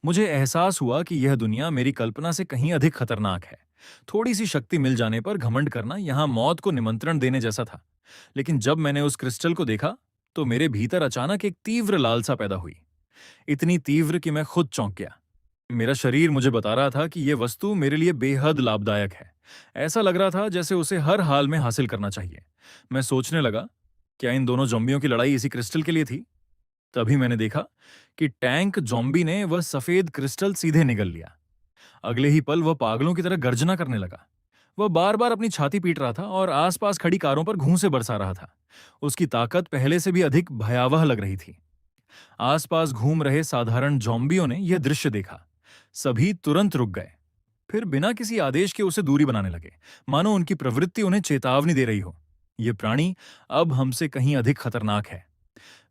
मुझे एहसास हुआ कि यह दुनिया मेरी कल्पना से कहीं अधिक खतरनाक है। थोड़ी सी शक्ति मिल जाने पर घमंड करना यहां मौत को निमंत्रण देने जैसा था। लेकिन जब मैंने उस क्रिस्टल को देखा तो मेरे भीतर अचानक एक तीव्र लालसा पैदा हुई। इतनी तीव्र कि मैं खुद चौंक गया। मेरा शरीर मुझे बता रहा था कि यह वस्तु मेरे लिए बेहद लाभदायक है। ऐसा लग रहा था जैसे उसे हर हाल में हासिल करना चाहिए। मैं सोचने लगा, क्या इन दोनों ज़ॉम्बियों की लड़ाई इसी क्रिस्टल के लिए थी? तभी मैंने देखा कि टैंक ज़ॉम्बी ने वह सफेद क्रिस्टल सीधे निगल लिया। अगले ही पल वह पागलों की तरह गर्जना करने लगा। वह बार बार अपनी छाती पीट रहा था और आसपास खड़ी कारों पर घूंसे बरसा रहा था। उसकी ताकत पहले से भी अधिक भयावह लग रही थी। आसपास घूम रहे साधारण ज़ॉम्बियों ने यह दृश्य देखा। सभी तुरंत रुक गए। फिर बिना किसी आदेश के उसे दूरी बनाने लगे, मानो उनकी प्रवृत्ति उन्हें चेतावनी दे रही हो। यह प्राणी अब हमसे कहीं अधिक खतरनाक है।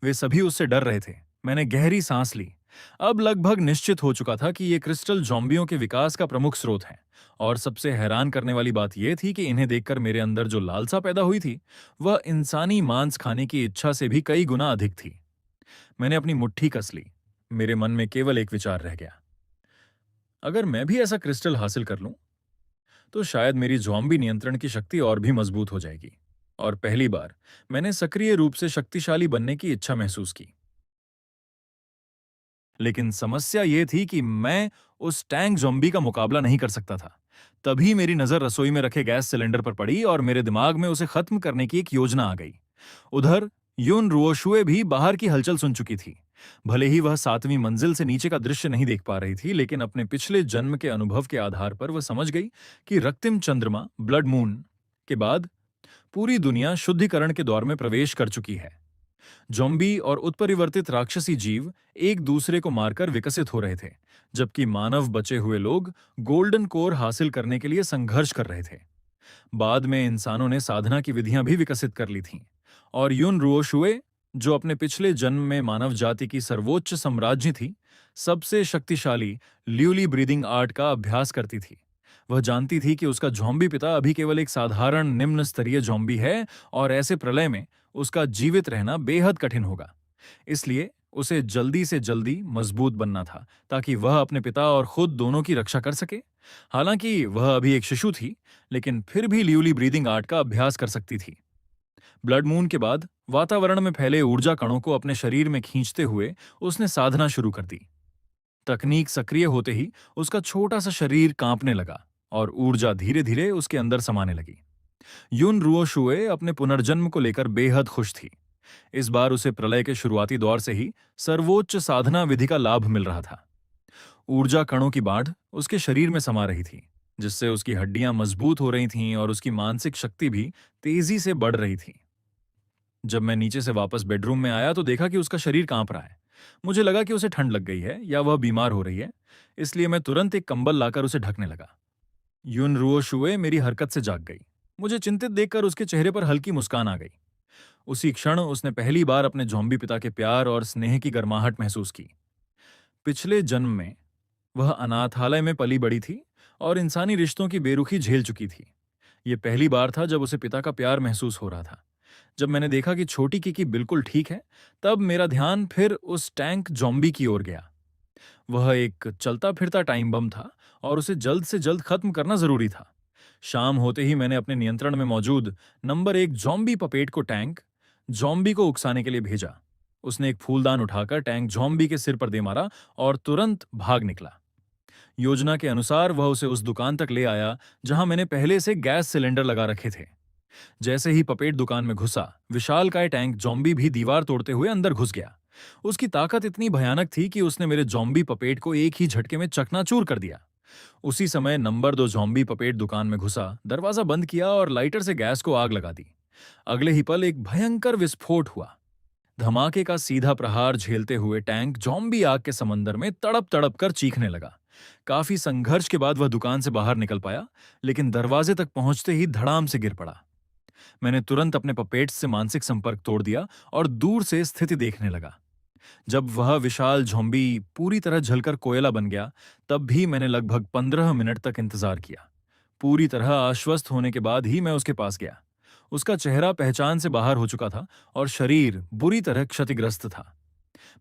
वे सभी उससे डर रहे थे। मैंने गहरी सांस ली। अब लगभग निश्चित हो चुका था कि ये क्रिस्टल ज़ॉम्बियों के विकास का प्रमुख स्रोत है। और सबसे हैरान करने वाली बात यह थी कि इन्हें देखकर मेरे अंदर जो लालसा पैदा हुई थी, वह इंसानी मांस खाने की इच्छा से भी कई गुना अधिक थी। मैंने अपनी मुट्ठी कस ली। मेरे मन में केवल एक विचार रह गया। अगर मैं भी ऐसा क्रिस्टल हासिल कर लूं, तो शायद मेरी ज़ॉम्बी नियंत्रण की शक्ति और भी मजबूत हो जाएगी। और पहली बार मैंने सक्रिय रूप से शक्तिशाली बनने की इच्छा महसूस की। लेकिन समस्या यह थी कि मैं उस टैंक ज़ॉम्बी का मुकाबला नहीं कर सकता था। तभी मेरी नजर रसोई में रखे गैस सिलेंडर पर पड़ी और मेरे दिमाग में उसे खत्म करने की एक योजना आ गई। उधर युन रुओशुए भी बाहर की हलचल सुन चुकी थी। भले ही वह 7वीं मंजिल से नीचे का दृश्य नहीं देख पा रही थी, लेकिन अपने पिछले जन्म के अनुभव के आधार पर वह समझ गई कि रक्तिम चंद्रमा, ब्लड मून के बाद पूरी दुनिया शुद्धिकरण के दौर में प्रवेश कर चुकी है। ज़ॉम्बी और उत्परिवर्तित राक्षसी जीव एक दूसरे को मारकर विकसित हो रहे थे, जबकि मानव बचे हुए लोग गोल्डन कोर हासिल करने के लिए संघर्ष कर रहे थे। बाद में इंसानों ने साधना की विधियां भी विकसित कर ली थीं, और युन रुओशुए, जो अपने पिछले जन्म में मानव जाति की सर्वोच्च सम्राज्ञी थी, सबसे शक्तिशाली ल्यूली ब्रीदिंग आर्ट का अभ्यास करती थी। वह जानती थी कि उसका ज़ॉम्बी पिता अभी केवल एक साधारण निम्न स्तरीय ज़ॉम्बी है और ऐसे प्रलय में उसका जीवित रहना बेहद कठिन होगा। इसलिए उसे जल्दी से जल्दी मजबूत बनना था ताकि वह अपने पिता और खुद दोनों की रक्षा कर सके। हालांकि वह अभी एक शिशु थी, लेकिन फिर भी लियूली ब्रीदिंग आर्ट का अभ्यास कर सकती थी। ब्लड मून के बाद वातावरण में फैले ऊर्जा कणों को अपने शरीर में खींचते हुए उसने साधना शुरू कर दी। तकनीक सक्रिय होते ही उसका छोटा सा शरीर कांपने लगा और ऊर्जा धीरे धीरे उसके अंदर समाने लगी। युन रुओशुए अपने पुनर्जन्म को लेकर बेहद खुश थी। इस बार उसे प्रलय के शुरुआती दौर से ही सर्वोच्च साधना विधि का लाभ मिल रहा था। ऊर्जा कणों की बाढ़ उसके शरीर में समा रही थी, जिससे उसकी हड्डियां मजबूत हो रही थीं और उसकी मानसिक शक्ति भी तेजी से बढ़ रही थी। जब मैं नीचे से वापस बेडरूम में आया तो देखा कि उसका शरीर कांप रहा है। मुझे लगा कि उसे ठंड लग गई है या वह बीमार हो रही है, इसलिए मैं तुरंत एक कंबल लाकर उसे ढकने लगा। युन रुओशुए मेरी हरकत से जाग गई। मुझे चिंतित देखकर उसके चेहरे पर हल्की मुस्कान आ गई। उसी क्षण उसने पहली बार अपने ज़ॉम्बी पिता के प्यार और स्नेह की गर्माहट महसूस की। पिछले जन्म में वह अनाथालय में पली बड़ी थी और इंसानी रिश्तों की बेरुखी झेल चुकी थी। ये पहली बार था जब उसे पिता का प्यार महसूस हो रहा था। जब मैंने देखा कि छोटी किकी बिल्कुल ठीक है, तब मेरा ध्यान फिर उस टैंक ज़ॉम्बी की ओर गया। वह एक चलता फिरता टाइम बम था और उसे जल्द से जल्द खत्म करना जरूरी था। शाम होते ही मैंने अपने नियंत्रण में मौजूद नंबर 1 ज़ॉम्बी पपेट को टैंक ज़ॉम्बी को उकसाने के लिए भेजा। उसने एक फूलदान उठाकर टैंक ज़ॉम्बी के सिर पर दे मारा और तुरंत भाग निकला। योजना के अनुसार वह उसे उस दुकान तक ले आया जहां मैंने पहले से गैस सिलेंडर लगा रखे थे। जैसे ही पपेट दुकान में घुसा, विशालकाय टैंक ज़ॉम्बी भी दीवार तोड़ते हुए अंदर घुस गया। उसकी ताकत इतनी भयानक थी कि उसने मेरे ज़ॉम्बी पपेट को एक ही झटके में चकनाचूर कर दिया। उसी समय नंबर 2 ज़ॉम्बी पपेट दुकान में घुसा, दरवाजा बंद किया और लाइटर से गैस को आग लगा दी। अगले ही पल एक भयंकर विस्फोट हुआ। धमाके का सीधा प्रहार झेलते हुए टैंक ज़ॉम्बी आग के समंदर में तड़प तड़प कर चीखने लगा। काफी संघर्ष के बाद वह दुकान से बाहर निकल पाया, लेकिन दरवाजे तक पहुंचते ही धड़ाम से गिर पड़ा। मैंने तुरंत अपने पपेट्स से मानसिक संपर्क तोड़ दिया और दूर से स्थिति देखने लगा। जब वह विशाल ज़ॉम्बी पूरी तरह जलकर कोयला बन गया, तब भी मैंने लगभग 15 मिनट तक इंतजार किया। पूरी तरह आश्वस्त होने के बाद ही मैं उसके पास गया। उसका चेहरा पहचान से बाहर हो चुका था और शरीर बुरी तरह क्षतिग्रस्त था।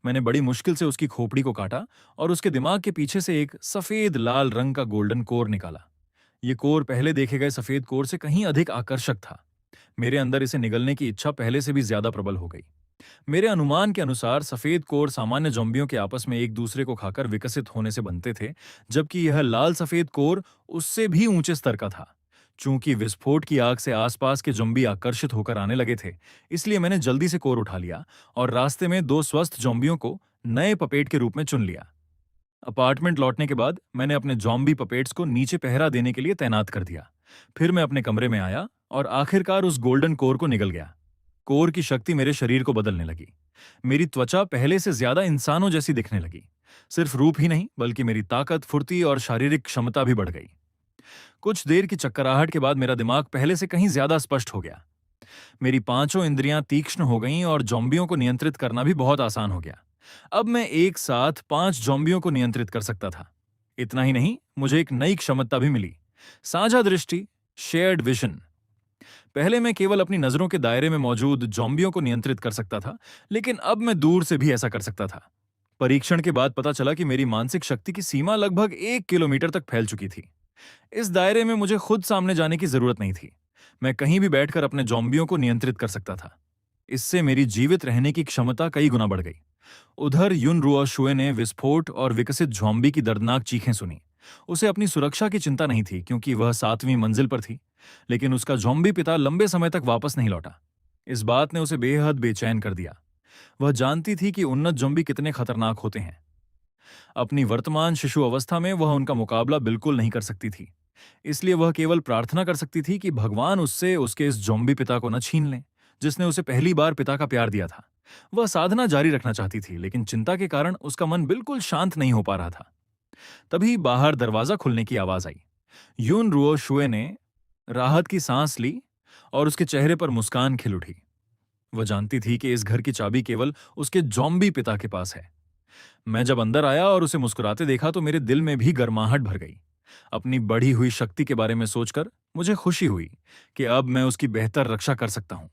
मैंने बड़ी मुश्किल से उसकी खोपड़ी को काटा और उसके दिमाग के पीछे से एक सफेद लाल रंग का गोल्डन कोर निकाला। ये कोर पहले देखे गए सफेद कोर से कहीं अधिक आकर्षक था। मेरे अंदर इसे निगलने की इच्छा पहले से भी ज्यादा प्रबल हो गई। मेरे अनुमान के अनुसार सफेद कोर सामान्य ज़ॉम्बियों के आपस में एक दूसरे को खाकर विकसित होने से बनते थे, जबकि यह लाल सफेद कोर उससे भी ऊंचे स्तर का था। चूंकि विस्फोट की आग से आसपास के ज़ॉम्बी आकर्षित होकर आने लगे थे, इसलिए मैंने जल्दी से कोर उठा लिया और रास्ते में 2 स्वस्थ ज़ॉम्बियों को नए पपेट के रूप में चुन लिया। अपार्टमेंट लौटने के बाद मैंने अपने ज़ॉम्बी पपेट्स को नीचे पहरा देने के लिए तैनात कर दिया। फिर मैं अपने कमरे में आया और आखिरकार उस गोल्डन कोर को निगल गया। कोर की शक्ति मेरे शरीर को बदलने लगी। मेरी त्वचा पहले से ज्यादा इंसानों जैसी दिखने लगी। सिर्फ रूप ही नहीं, बल्कि मेरी ताकत, फुर्ती और शारीरिक क्षमता भी बढ़ गई। कुछ देर की चक्कराहट के बाद मेरा दिमाग पहले से कहीं ज्यादा स्पष्ट हो गया। मेरी पांचों इंद्रियां तीक्ष्ण हो गईं और ज़ॉम्बियों को नियंत्रित करना भी बहुत आसान हो गया। अब मैं एक साथ 5 ज़ॉम्बियों को नियंत्रित कर सकता था। इतना ही नहीं, मुझे एक नई क्षमता भी मिली, साझा दृष्टि, शेयर्ड विजन। पहले मैं केवल अपनी नजरों के दायरे में मौजूद ज़ॉम्बियों को नियंत्रित कर सकता था, लेकिन अब मैं दूर से भी ऐसा कर सकता था। परीक्षण के बाद पता चला कि मेरी मानसिक शक्ति की सीमा लगभग 1 किलोमीटर तक फैल चुकी थी। इस दायरे में मुझे खुद सामने जाने की जरूरत नहीं थी। मैं कहीं भी बैठकर अपने ज़ॉम्बियों को नियंत्रित कर सकता था। इससे मेरी जीवित रहने की क्षमता कई गुना बढ़ गई। उधर युन रुओशुए ने विस्फोट और विकसित ज़ॉम्बी की दर्दनाक चीखें सुनी। उसे अपनी सुरक्षा की चिंता नहीं थी, क्योंकि वह 7वीं मंजिल पर थी, लेकिन उसका ज़ॉम्बी पिता लंबे समय तक वापस नहीं लौटा। इस बात ने उसे बेहद बेचैन कर दिया। वह जानती थी कि उन्नत ज़ॉम्बी कितने खतरनाक होते हैं। अपनी वर्तमान शिशु अवस्था में वह उनका मुकाबला बिल्कुल नहीं कर सकती थी। इसलिए वह केवल प्रार्थना कर सकती थी कि भगवान उससे उसके इस ज़ॉम्बी पिता को न छीन लें, जिसने उसे पहली बार पिता का प्यार दिया था। वह साधना जारी रखना चाहती थी, लेकिन चिंता के कारण उसका मन बिल्कुल शांत नहीं हो पा रहा था। तभी बाहर दरवाजा खुलने की आवाज आई। यून रुओशुए ने राहत की सांस ली और उसके चेहरे पर मुस्कान खिल उठी। वह जानती थी कि इस घर की चाबी केवल उसके ज़ॉम्बी पिता के पास है। मैं जब अंदर आया और उसे मुस्कुराते देखा तो मेरे दिल में भी गर्माहट भर गई। अपनी बढ़ी हुई शक्ति के बारे में सोचकर मुझे खुशी हुई कि अब मैं उसकी बेहतर रक्षा कर सकता हूं।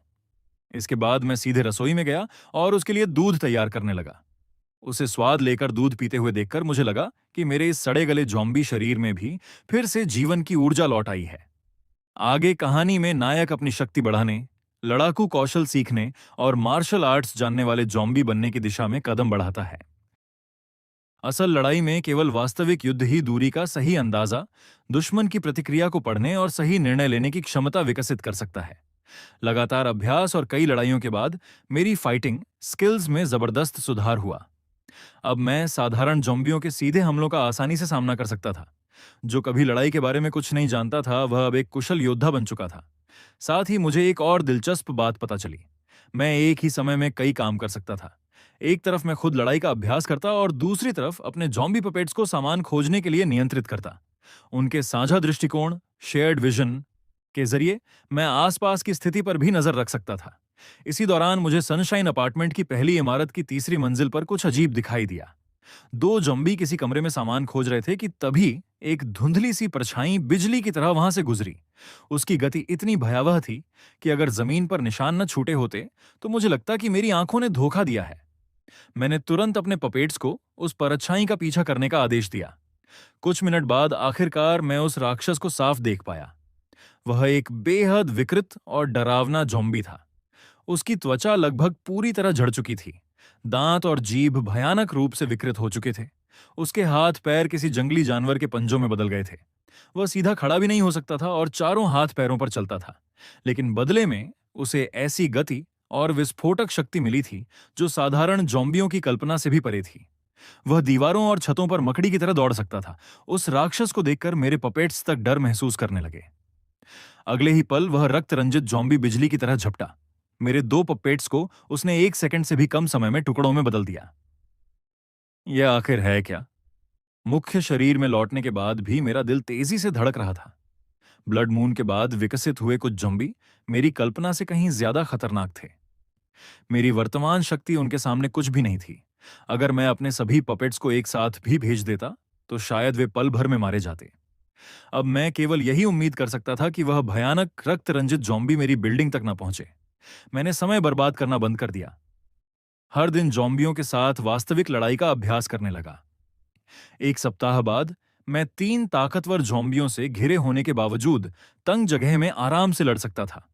इसके बाद मैं सीधे रसोई में गया और उसके लिए दूध तैयार करने लगा। उसे स्वाद लेकर दूध पीते हुए देखकर मुझे लगा कि मेरे इस सड़े गले ज़ॉम्बी शरीर में भी फिर से जीवन की ऊर्जा लौट आई है। आगे कहानी में नायक अपनी शक्ति बढ़ाने, लड़ाकू कौशल सीखने और मार्शल आर्ट्स जानने वाले ज़ॉम्बी बनने की दिशा में कदम बढ़ाता है। असल लड़ाई में केवल वास्तविक युद्ध ही दूरी का सही अंदाजा, दुश्मन की प्रतिक्रिया को पढ़ने और सही निर्णय लेने की क्षमता विकसित कर सकता है। लगातार अभ्यास और कई लड़ाइयों के बाद मेरी फाइटिंग स्किल्स में जबरदस्त सुधार हुआ। अब मैं साधारण ज़ॉम्बियों के सीधे हमलों का आसानी से सामना कर सकता था। जो कभी लड़ाई के बारे में कुछ नहीं जानता था, वह अब एक कुशल योद्धा बन चुका था। साथ ही मुझे एक और दिलचस्प बात पता चली। मैं एक ही समय में कई काम कर सकता था। एक तरफ मैं खुद लड़ाई का अभ्यास करता और दूसरी तरफ अपने ज़ॉम्बी पपेट्स को सामान खोजने के लिए नियंत्रित करता। उनके साझा दृष्टिकोण, शेयर्ड विजन के जरिए मैं आसपास की स्थिति पर भी नजर रख सकता था। इसी दौरान मुझे सनशाइन अपार्टमेंट की पहली इमारत की तीसरी मंजिल पर कुछ अजीब दिखाई दिया। दो ज़ॉम्बी किसी कमरे में सामान खोज रहे थे कि तभी एक धुंधली सी परछाई बिजली की तरह वहां से गुजरी। उसकी गति इतनी भयावह थी कि अगर जमीन पर निशान न छूटे होते तो मुझे लगता कि मेरी आंखों ने धोखा दिया है। मैंने तुरंत अपने पपेट्स को उस परछाई का पीछा करने का आदेश दिया। कुछ मिनट बाद आखिरकार मैं उस राक्षस को साफ देख पाया। वह एक बेहद विकृत और डरावना ज़ॉम्बी था। उसकी त्वचा लगभग पूरी तरह झड़ चुकी थी। दांत और जीभ भयानक रूप से विकृत हो चुके थे। उसके हाथ पैर किसी जंगली जानवर के पंजों में बदल गए थे। वह सीधा खड़ा भी नहीं हो सकता था और चारों हाथ पैरों पर चलता था। लेकिन बदले में उसे ऐसी गति और विस्फोटक शक्ति मिली थी जो साधारण ज़ॉम्बियों की कल्पना से भी परे थी। वह दीवारों और छतों पर मकड़ी की तरह दौड़ सकता था। उस राक्षस को देखकर मेरे पपेट्स तक डर महसूस करने लगे। अगले ही पल वह रक्त रंजित ज़ॉम्बी बिजली की तरह झपटा। मेरे दो पपेट्स को उसने 1 सेकंड से भी कम समय में टुकड़ों में बदल दिया। यह आखिर है क्या? मुख्य शरीर में लौटने के बाद भी मेरा दिल तेजी से धड़क रहा था। ब्लड मून के बाद विकसित हुए कुछ ज़ॉम्बी मेरी कल्पना से कहीं ज्यादा खतरनाक थे। मेरी वर्तमान शक्ति उनके सामने कुछ भी नहीं थी। अगर मैं अपने सभी पपेट्स को एक साथ भी भेज देता तो शायद वे पल भर में मारे जाते। अब मैं केवल यही उम्मीद कर सकता था कि वह भयानक रक्त रंजित ज़ॉम्बी मेरी बिल्डिंग तक न पहुंचे। मैंने समय बर्बाद करना बंद कर दिया। हर दिन ज़ॉम्बियों के साथ वास्तविक लड़ाई का अभ्यास करने लगा। एक सप्ताह बाद मैं 3 ताकतवर ज़ॉम्बियों से घिरे होने के बावजूद तंग जगह में आराम से लड़ सकता था।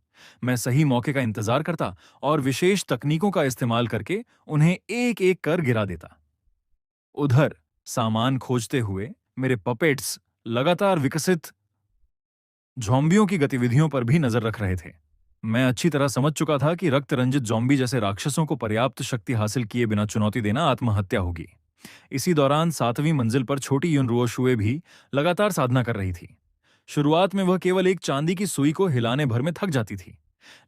मैं सही मौके का इंतजार करता और विशेष तकनीकों का इस्तेमाल करके उन्हें एक एक कर गिरा देता। उधर सामान खोजते हुए मेरे पपेट्स लगातार विकसित ज़ॉम्बियों की गतिविधियों पर भी नजर रख रहे थे। मैं अच्छी तरह समझ चुका था कि रक्त रंजित ज़ॉम्बी जैसे राक्षसों को पर्याप्त शक्ति हासिल किए बिना चुनौती देना आत्महत्या होगी। इसी दौरान 7वीं मंजिल पर छोटी युनरुओशुए भी लगातार साधना कर रही थी। शुरुआत में वह केवल एक चांदी की सुई को हिलाने भर में थक जाती थी,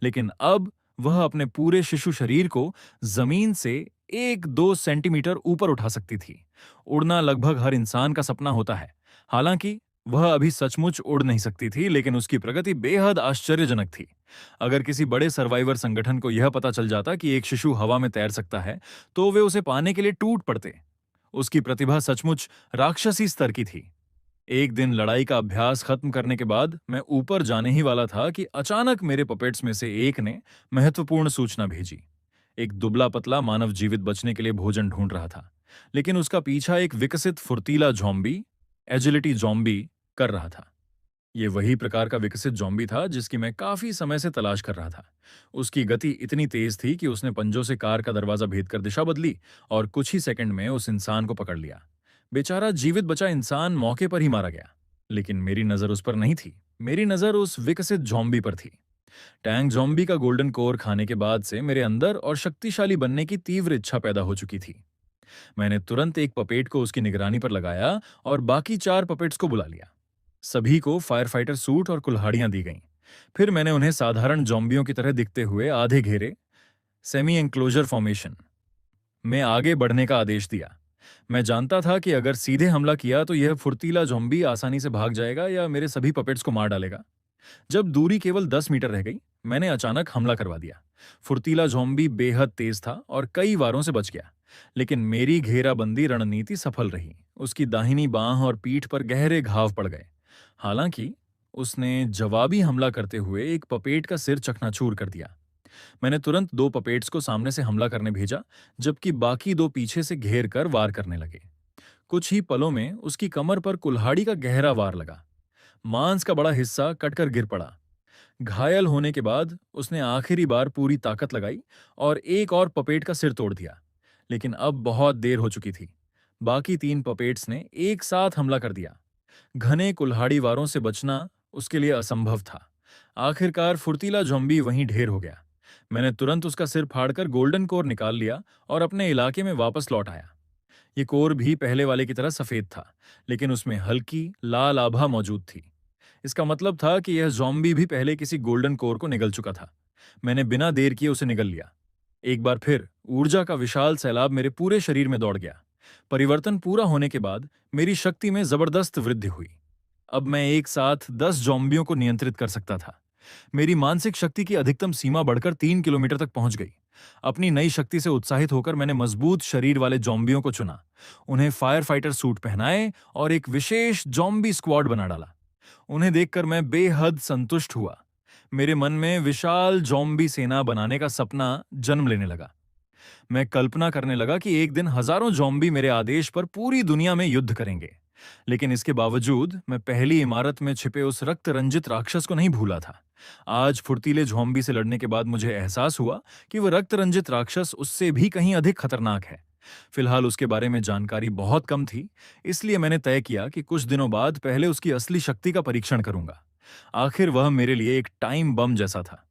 लेकिन अब वह अपने पूरे शिशु शरीर को जमीन से 1-2 सेंटीमीटर ऊपर उठा सकती थी। उड़ना लगभग हर इंसान का सपना होता है। हालांकि वह अभी सचमुच उड़ नहीं सकती थी, लेकिन उसकी प्रगति बेहद आश्चर्यजनक थी। अगर किसी बड़े सर्वाइवर संगठन को यह पता चल जाता कि एक शिशु हवा में तैर सकता है, तो वे उसे पाने के लिए टूट पड़ते। उसकी प्रतिभा सचमुच राक्षसी स्तर की थी। एक दिन लड़ाई का अभ्यास खत्म करने के बाद मैं ऊपर जाने ही वाला था कि अचानक मेरे पपेट्स में से एक ने महत्वपूर्ण सूचना भेजी। एक दुबला पतला मानव जीवित बचने के लिए भोजन ढूंढ रहा था, लेकिन उसका पीछा एक विकसित फुर्तीला ज़ॉम्बी, एजिलिटी ज़ॉम्बी, कर रहा था। ये वही प्रकार का विकसित ज़ॉम्बी था जिसकी मैं काफी समय से तलाश कर रहा था। उसकी गति इतनी तेज थी कि उसने पंजों से कार का दरवाजा भेदकर दिशा बदली और कुछ ही सेकंड में उस इंसान को पकड़ लिया। बेचारा जीवित बचा इंसान मौके पर ही मारा गया, लेकिन मेरी नजर उस पर नहीं थी। मेरी नजर उस विकसित ज़ॉम्बी पर थी। टैंक ज़ॉम्बी का गोल्डन कोर खाने के बाद से मेरे अंदर और शक्तिशाली बनने की तीव्र इच्छा पैदा हो चुकी थी। मैंने तुरंत एक पपेट को उसकी निगरानी पर लगाया और बाकी 4 पपेट्स को बुला लिया। सभी को फायर फाइटर सूट और कुल्हाड़ियां दी गईं। फिर मैंने उन्हें साधारण ज़ॉम्बियों की तरह दिखते हुए आधे घेरे, सेमी एंक्लोजर फॉर्मेशन में आगे बढ़ने का आदेश दिया। मैं जानता था कि अगर सीधे हमला किया तो यह फुर्तीला ज़ॉम्बी आसानी से भाग जाएगा या मेरे सभी पपेट्स को मार डालेगा। जब दूरी केवल 10 मीटर रह गई, मैंने अचानक हमला करवा दिया। फुर्तीला ज़ॉम्बी बेहद तेज था और कई वारों से बच गया, लेकिन मेरी घेराबंदी रणनीति सफल रही। उसकी दाहिनी बांह और पीठ पर गहरे घाव पड़ गए। हालांकि उसने जवाबी हमला करते हुए एक पपेट का सिर चकनाचूर कर दिया। मैंने तुरंत दो पपेट्स को सामने से हमला करने भेजा, जबकि बाकी दो पीछे से घेर कर वार करने लगे। कुछ ही पलों में उसकी कमर पर कुल्हाड़ी का गहरा वार लगा। मांस का बड़ा हिस्सा कटकर गिर पड़ा। घायल होने के बाद उसने आखिरी बार पूरी ताकत लगाई और एक और पपेट का सिर तोड़ दिया, लेकिन अब बहुत देर हो चुकी थी। बाकी तीन पपेट्स ने एक साथ हमला कर दिया। घने कुल्हाड़ी वारों से बचना उसके लिए असंभव था। आखिरकार फुर्तीला ज़ॉम्बी वहीं ढेर हो गया। मैंने तुरंत उसका सिर फाड़कर गोल्डन कोर निकाल लिया और अपने इलाके में वापस लौट आया। ये कोर भी पहले वाले की तरह सफेद था, लेकिन उसमें हल्की लाल आभा मौजूद थी। इसका मतलब था कि यह ज़ॉम्बी भी पहले किसी गोल्डन कोर को निगल चुका था। मैंने बिना देर किए उसे निगल लिया। एक बार फिर ऊर्जा का विशाल सैलाब मेरे पूरे शरीर में दौड़ गया। परिवर्तन पूरा होने के बाद मेरी शक्ति में जबरदस्त वृद्धि हुई। अब मैं एक साथ 10 ज़ॉम्बियों को नियंत्रित कर सकता था। मेरी मानसिक शक्ति की अधिकतम सीमा बढ़कर 3 किलोमीटर तक पहुंच गई। अपनी नई शक्ति से उत्साहित होकर मैंने मजबूत शरीर वाले ज़ॉम्बियों को चुना, उन्हें फायर फाइटर सूट पहनाए और एक विशेष ज़ॉम्बी स्क्वाड बना डाला। उन्हें देखकर मैं बेहद संतुष्ट हुआ। मेरे मन में विशाल ज़ॉम्बी सेना बनाने का सपना जन्म लेने लगा। मैं कल्पना करने लगा कि एक दिन हजारों ज़ॉम्बी मेरे आदेश पर पूरी दुनिया में युद्ध करेंगे। लेकिन इसके बावजूद मैं पहली इमारत में छिपे उस रक्त रंजित राक्षस को नहीं भूला था। आज फुर्तीले ज़ॉम्बी से लड़ने के बाद मुझे एहसास हुआ कि वह रक्त रंजित राक्षस उससे भी कहीं अधिक खतरनाक है। फिलहाल उसके बारे में जानकारी बहुत कम थी, इसलिए मैंने तय किया कि कुछ दिनों बाद पहले उसकी असली शक्ति का परीक्षण करूंगा। आखिर वह मेरे लिए एक टाइम बम जैसा था।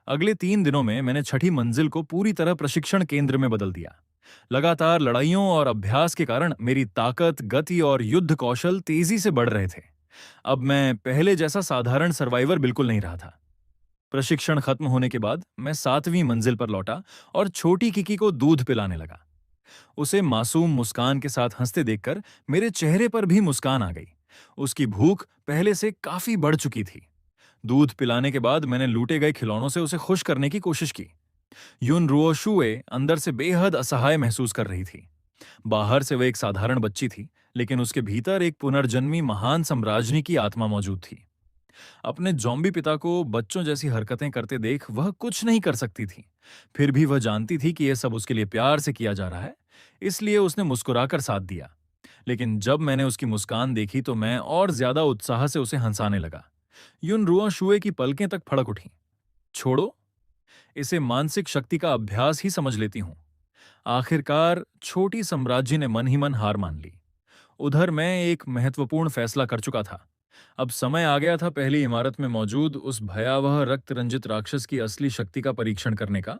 अगले 3 दिनों में मैंने छठी मंजिल को पूरी तरह प्रशिक्षण केंद्र में बदल दिया। लगातार लड़ाइयों और अभ्यास के कारण मेरी ताकत, गति और युद्ध कौशल तेजी से बढ़ रहे थे। अब मैं पहले जैसा साधारण सर्वाइवर बिल्कुल नहीं रहा था। प्रशिक्षण खत्म होने के बाद मैं 7वीं मंजिल पर लौटा और छोटी किकी को दूध पिलाने लगा। उसे मासूम मुस्कान के साथ हंसते देखकर मेरे चेहरे पर भी मुस्कान आ गई। उसकी भूख पहले से काफी बढ़ चुकी थी। दूध पिलाने के बाद मैंने लूटे गए खिलौनों से उसे खुश करने की कोशिश की। युन रुओशुए अंदर से बेहद असहाय महसूस कर रही थी। बाहर से वह एक साधारण बच्ची थी, लेकिन उसके भीतर एक पुनर्जन्मी महान सम्राज्ञी की आत्मा मौजूद थी। अपने जॉम्बी पिता को बच्चों जैसी हरकतें करते देख वह कुछ नहीं कर सकती थी। फिर भी वह जानती थी कि यह सब उसके लिए प्यार से किया जा रहा है, इसलिए उसने मुस्कुराकर साथ दिया। लेकिन जब मैंने उसकी मुस्कान देखी तो मैं और ज्यादा उत्साह से उसे हंसाने लगा। युन रुओशुए की पलकें तक फड़क उठीं। छोड़ो, इसे मानसिक शक्ति का अभ्यास ही समझ लेती हूं। आखिरकार छोटी साम्राज्य ने मन ही मन हार मान ली। उधर मैं एक महत्वपूर्ण फैसला कर चुका था। अब समय आ गया था पहली इमारत में मौजूद उस भयावह रक्त रंजित राक्षस की असली शक्ति का परीक्षण करने का।